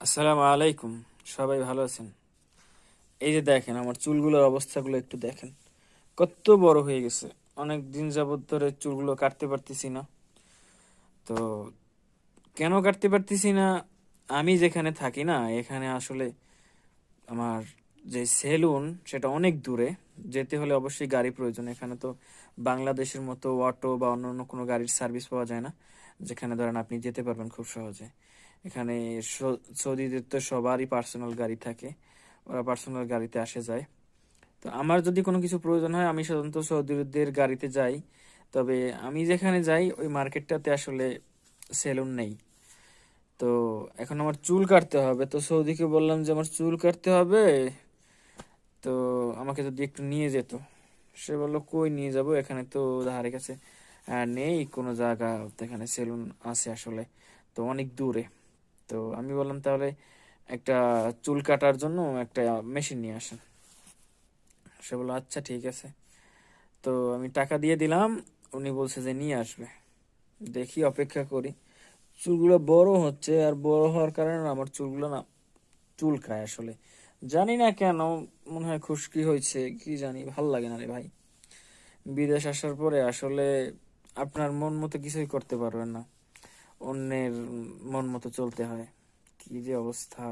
আসসালামু আলাইকুম। সবাই ভালো আছেন? এই যে দেখেন আমার চুলগুলোর অবস্থাগুলো একটু দেখেন, কত বড় হয়ে গেছে। অনেক দিন যাবত ধরে চুলগুলো কাটতে পারতেছি না। তো কেন কাটতে পারতেছি না? আমি যেখানে থাকি না, এখানে আসলে আমার যে সেলুন সেটা অনেক দূরে। যেতে হলে অবশ্যই গাড়ি প্রয়োজন। এখানে তো বাংলাদেশের মতো অটো বা অন্য কোনো গাড়ির সার্ভিস পাওয়া যায় না, যেখানে ধরেন আপনি যেতে পারবেন খুব সহজে। এখানে সৌদিদের তো সবারই পার্সোনাল গাড়ি থাকে, ওরা পার্সোনাল গাড়িতে আসে যায়। তো আমার যদি কোনো কিছু প্রয়োজন হয় আমি সাধারণত সৌদিদের গাড়িতে যাই। তবে আমি যেখানে যাই ওই মার্কেটটাতে আসলে সেলুন নেই। তো এখন আমার চুল কাটতে হবে, তো সৌদিকে বললাম যে আমার চুল কাটতে হবে, তো আমাকে যদি একটু নিয়ে যেত। সে বললো কই নিয়ে যাব, এখানে তো ধারে কাছে নেই কোনো জায়গা, এখানে সেলুন আছে আসলে, তো অনেক দূরে। তো আমি বললাম তাহলে একটা চুল কাটার জন্য একটা মেশিন নিয়ে আসেন। সে বললো আচ্ছা ঠিক আছে। তো আমি টাকা দিয়ে দিলাম, উনি বলছে যে নিয়ে আসবে। দেখি অপেক্ষা করি। চুলগুলো বড় হচ্ছে, আর বড় হওয়ার কারণে না আমার চুলগুলো না চুলকায় আসলে। জানি না কেন, মনে হয় খুশকি হয়েছে কি জানি, ভাল লাগে না রে ভাই। বিদেশ আসার পরে আসলে আপনার মন মতো কিছুই করতে পারবেন না, অন্যের মন মতো চলতে হয়। কি যে অবস্থা!